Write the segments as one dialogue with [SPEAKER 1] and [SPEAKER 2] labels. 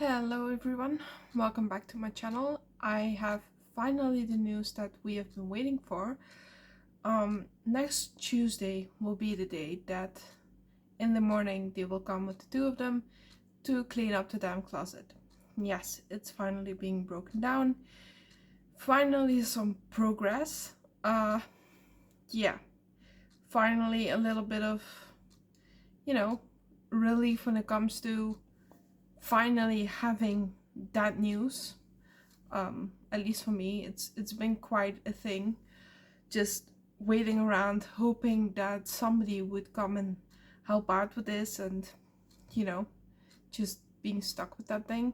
[SPEAKER 1] Hello everyone, welcome back to my channel. I have finally the news that we have been waiting for. Next Tuesday will be the day that in the morning they will come with the two of them to clean up the damn closet. Yes, it's finally being broken down. Finally some progress. Yeah, finally a little bit of, relief when it comes to finally having that news. At least for me, it's been quite a thing, just waiting around hoping that somebody would come and help out with this, and just being stuck with that thing.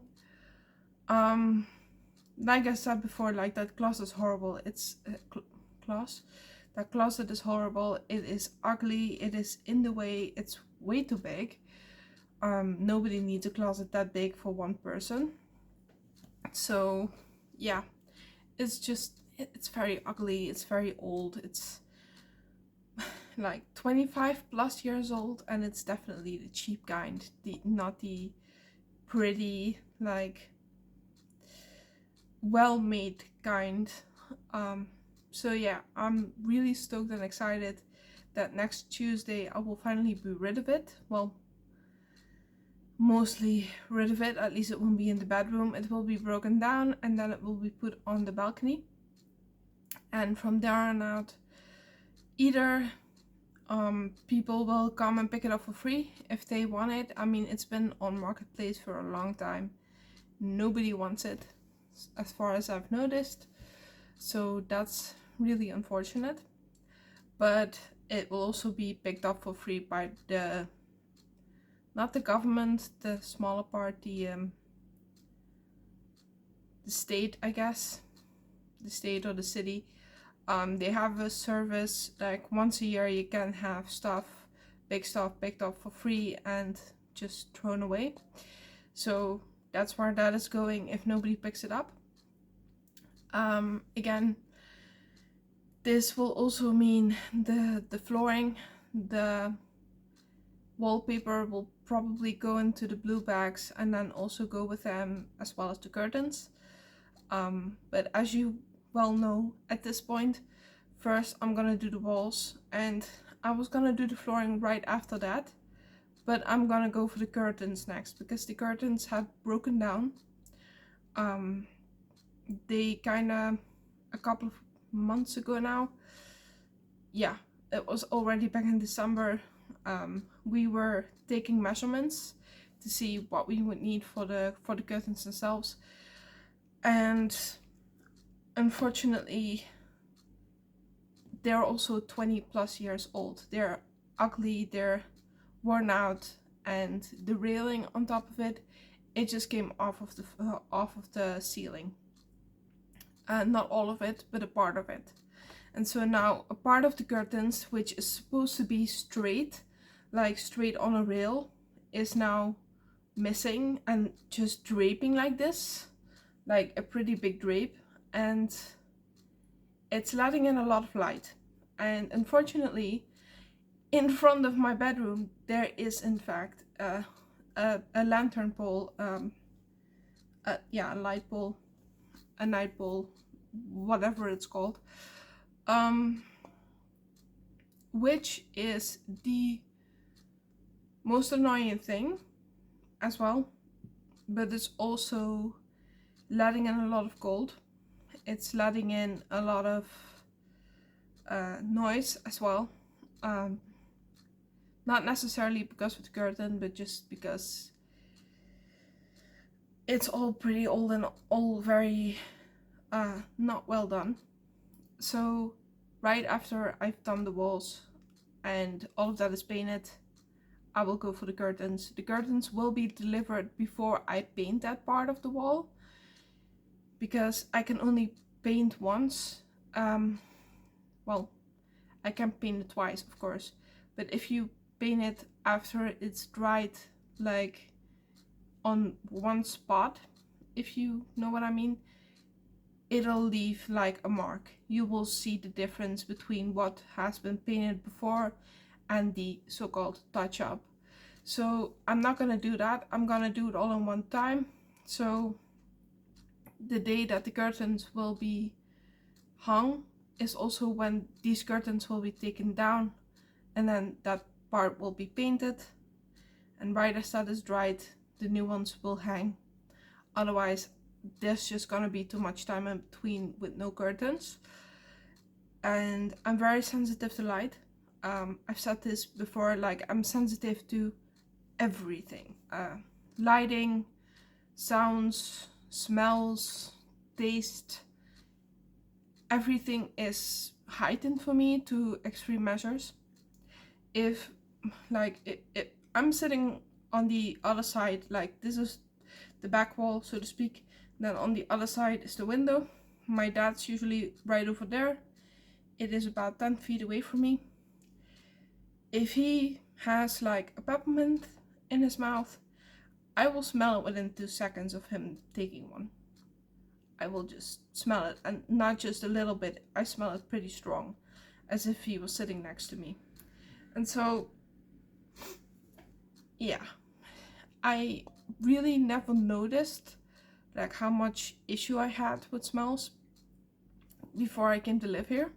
[SPEAKER 1] Like I said before, like, that closet is horrible. It's that closet is horrible. It is ugly, it is in the way, it's way too big. Nobody needs a closet that big for one person. So yeah, it's very ugly, it's very old, it's like 25 plus years old, and it's definitely the cheap kind, not the pretty, like, well-made kind. So yeah, I'm really stoked and excited that next Tuesday I will finally be rid of it. Well, mostly rid of it. At least it won't be in the bedroom. It will be broken down and then it will be put on the balcony. And from there on out, either people will come and pick it up for free if they want it. I mean, it's been on Marketplace for a long time. Nobody wants it, as far as I've noticed. So that's really unfortunate. But it will also be picked up for free by not the government, the smaller part, the state, I guess. The state or the city. They have a service, like once a year you can have big stuff picked up for free and just thrown away. So that's where that is going if nobody picks it up. Again, this will also mean the flooring, the wallpaper will probably go into the blue bags and then also go with them, as well as the curtains. But as you well know at this point, first I'm gonna do the walls, and I was gonna do the flooring right after that, but I'm gonna go for the curtains next because the curtains had broken down. They kinda, a couple of months ago now, yeah, it was already back in December, we were taking measurements to see what we would need for the curtains themselves, and unfortunately they're also 20 plus years old. They're ugly, they're worn out, and the railing on top of it just came off of the ceiling. Not all of it, but a part of it. And so now a part of the curtains, which is supposed to be straight, like straight on a rail, is now missing and just draping like this, like a pretty big drape, and it's letting in a lot of light. And unfortunately, in front of my bedroom there is in fact a lantern pole, yeah, a light pole, a night pole, whatever it's called, which is the most annoying thing as well, but it's also letting in a lot of cold. It's letting in a lot of noise as well. Not necessarily because of the curtain, but just because it's all pretty old and all very not well done. So right after I've done the walls and all of that is painted, I will go for the curtains. The curtains will be delivered before I paint that part of the wall, because I can only paint once. Well, I can paint it twice, of course, but if you paint it after it's dried, like on one spot, if you know what I mean, it'll leave like a mark. You will see the difference between what has been painted before and the so-called touch-up. So I'm not gonna do that. I'm gonna do it all in one time. So the day that the curtains will be hung is also when these curtains will be taken down, and then that part will be painted, and right as that is dried, the new ones will hang. Otherwise there's just gonna be too much time in between with no curtains. And I'm very sensitive to light. I've said this before, like I'm sensitive to everything. Lighting, sounds, smells, taste, everything is heightened for me to extreme measures. If like I'm sitting on the other side, like this is the back wall, so to speak, then on the other side is the window. My dad's usually right over there. It is about 10 feet away from me. If he has like a peppermint in his mouth, I will smell it within 2 seconds of him taking one. I will just smell it, and not just a little bit, I smell it pretty strong, as if he was sitting next to me. And so, yeah, I really never noticed like how much issue I had with smells before I came to live here.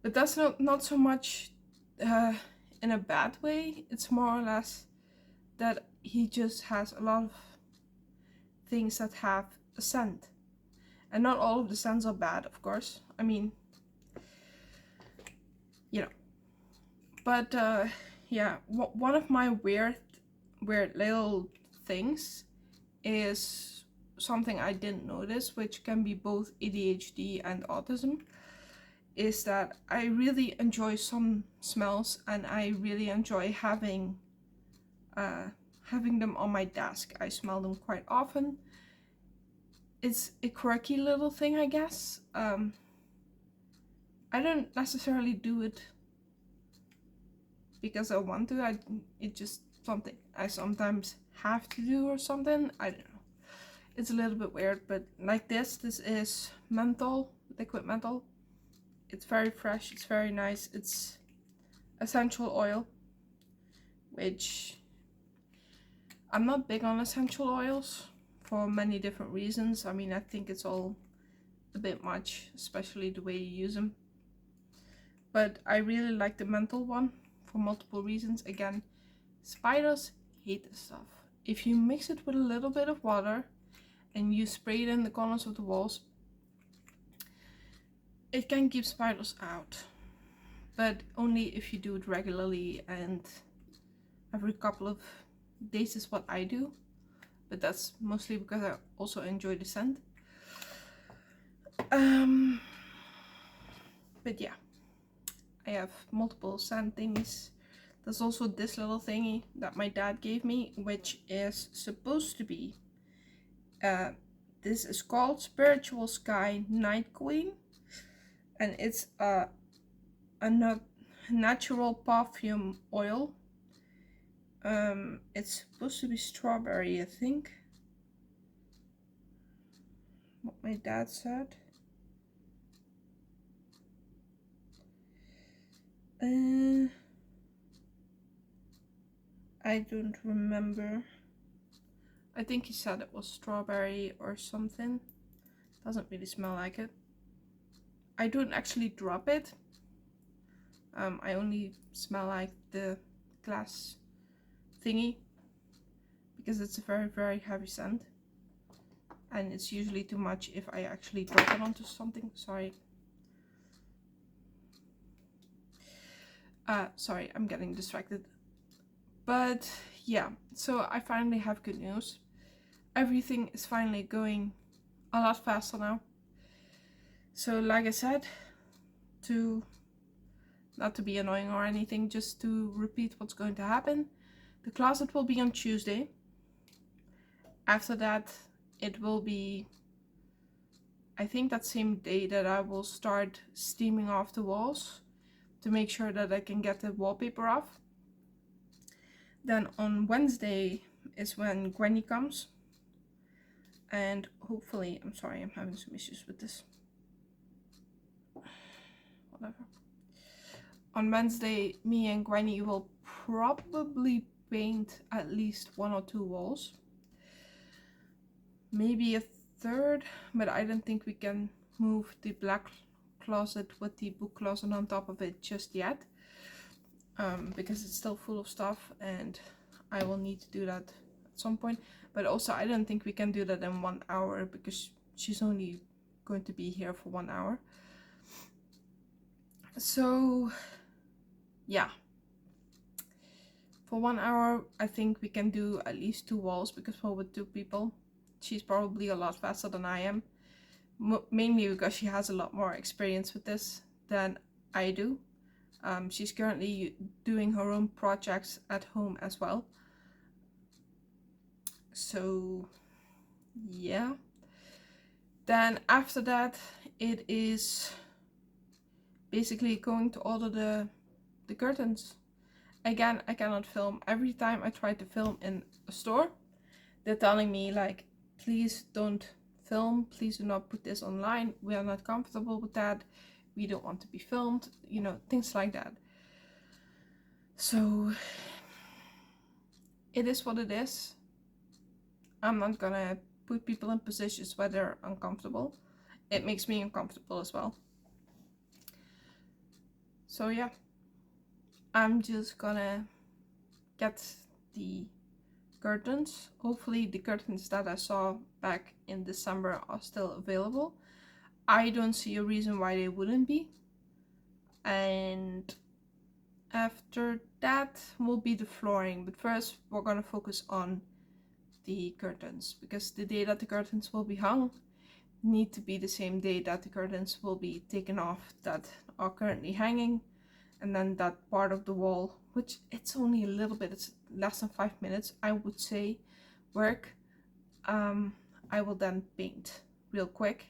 [SPEAKER 1] But that's not so much in a bad way. It's more or less that he just has a lot of things that have a scent. And not all of the scents are bad, of course. I mean, you know. But yeah, one of my weird little things is something I didn't notice, which can be both ADHD and autism, is that I really enjoy some smells, and I really enjoy having them on my desk. I smell them quite often. It's a quirky little thing, I guess. I don't necessarily do it because I want to. It's just something I sometimes have to do or something. I don't know. It's a little bit weird, but like this is menthol, liquid menthol. It's very fresh, it's very nice. It's essential oil, which I'm not big on essential oils for many different reasons. I mean, I think it's all a bit much, especially the way you use them. But I really like the menthol one for multiple reasons. Again, spiders hate this stuff. If you mix it with a little bit of water and you spray it in the corners of the walls, it can keep spiders out. But only if you do it regularly, and every couple of days is what I do. But that's mostly because I also enjoy the scent. But yeah, I have multiple scent things. There's also this little thingy that my dad gave me, which is supposed to be, this is called Spiritual Sky Night Queen, and it's a natural perfume oil. It's supposed to be strawberry, I think. What my dad said. I don't remember. I think he said it was strawberry or something. Doesn't really smell like it. I don't actually drop it. I only smell like the glass thingy because it's a very heavy scent, and it's usually too much if I actually drop it onto something. Sorry, I'm getting distracted. But yeah, so I finally have good news. Everything is finally going a lot faster now. So like I said, not to be annoying or anything, just to repeat what's going to happen. The closet will be on Tuesday. After that, it will be, I think, that same day that I will start steaming off the walls to make sure that I can get the wallpaper off. Then on Wednesday is when Gwenny comes. And hopefully, I'm sorry, I'm having some issues with this. Whatever. On Wednesday, me and Gwenny will probably paint at least 1 or 2 walls. maybe a third, but I don't think we can move the black closet with the book closet on top of it just yet, because it's still full of stuff and I will need to do that at some point. But also I don't think we can do that in 1 hour because she's only going to be here for 1 hour. So yeah, for 1 hour I think we can do at least 2 walls, because we're with 2 people. She's probably a lot faster than I am, mainly because she has a lot more experience with this than I do. She's currently doing her own projects at home as well. So yeah, then after that it is basically going to order the curtains. Again, I cannot film. Every time I try to film in a store, they're telling me like, please don't film, please do not put this online, we are not comfortable with that, we don't want to be filmed, you know, things like that. So it is what it is. I'm not gonna put people in positions where they're uncomfortable. It makes me uncomfortable as well. So yeah, I'm just gonna get the curtains. Hopefully the curtains that I saw back in December are still available. I don't see a reason why they wouldn't be. And after that will be the flooring, but first we're gonna focus on the curtains, because the day that the curtains will be hung need to be the same day that the curtains will be taken off that are currently hanging. And then that part of the wall, which it's only a little bit, it's less than 5 minutes I would say work, I will then paint real quick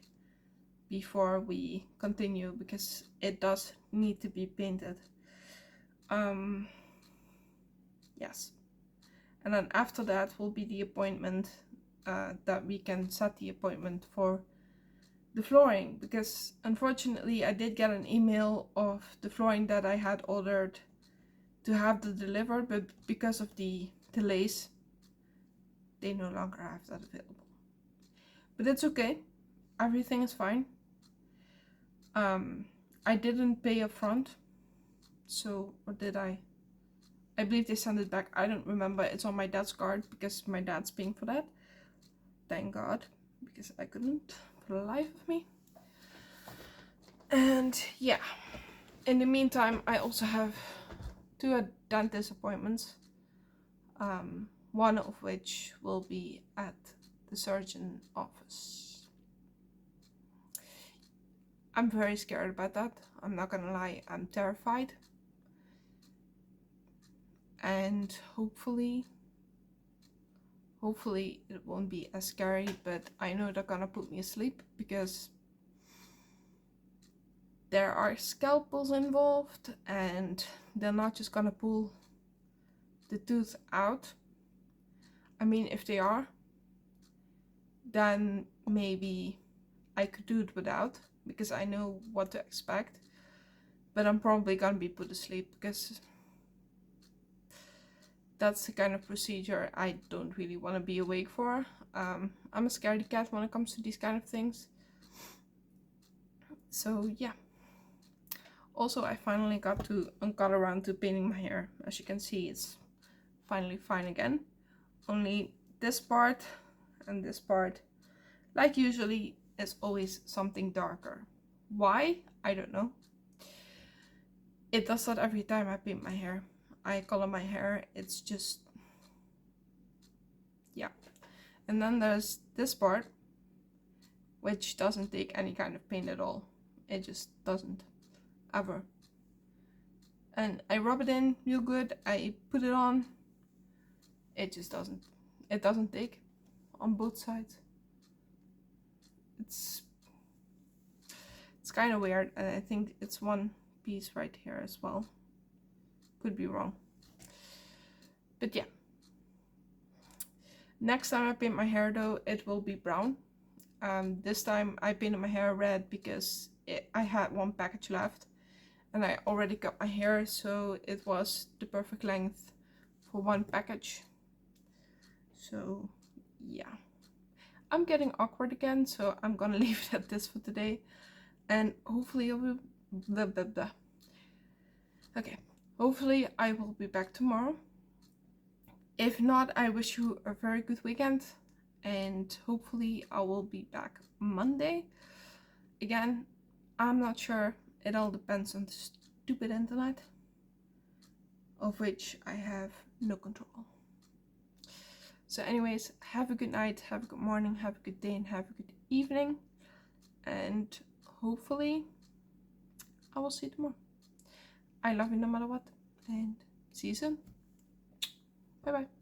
[SPEAKER 1] before we continue, because it does need to be painted. Yes, and then after that will be the appointment, that we can set the appointment for the flooring, because unfortunately I did get an email of the flooring that I had ordered to have the delivered, but because of the delays they no longer have that available. But it's okay, everything is fine. I didn't pay up front, so, or did I? I believe they sent it back, I don't remember. It's on my dad's card because my dad's paying for that. Thank God, because I couldn't for the life of me. And yeah, in the meantime I also have 2 dentist appointments, one of which will be at the surgeon office. I'm very scared about that, I'm not gonna lie, I'm terrified. And hopefully it won't be as scary, but I know they're gonna put me asleep because there are scalpels involved and they're not just gonna pull the tooth out. I mean, if they are, then maybe I could do it without, because I know what to expect. But I'm probably gonna be put to sleep because that's the kind of procedure I don't really want to be awake for. I'm a scaredy cat when it comes to these kind of things. So yeah. Also, I finally got around to painting my hair. As you can see, it's finally fine again. Only this part and this part, like usually, is always something darker. Why? I don't know. It does that every time I paint my hair. I color my hair, it's just, yeah. And then there's this part, which doesn't take any kind of paint at all. It just doesn't, ever. And I rub it in real good, I put it on, it just doesn't. It doesn't take on both sides. It's kind of weird, and I think it's one piece right here as well. Could be wrong. But yeah. Next time I paint my hair though, it will be brown. This time I painted my hair red because I had 1 package left. And I already cut my hair, so it was the perfect length for 1 package. So yeah. I'm getting awkward again, so I'm gonna leave it at this for today. And hopefully I will blah, blah, blah. Okay, hopefully I will be back tomorrow. If not, I wish you a very good weekend, and hopefully I will be back Monday. Again, I'm not sure. It all depends on the stupid internet, of which I have no control. So anyways, have a good night, have a good morning, have a good day, and have a good evening. And hopefully I will see you tomorrow. I love you no matter what, and see you soon. Bye bye.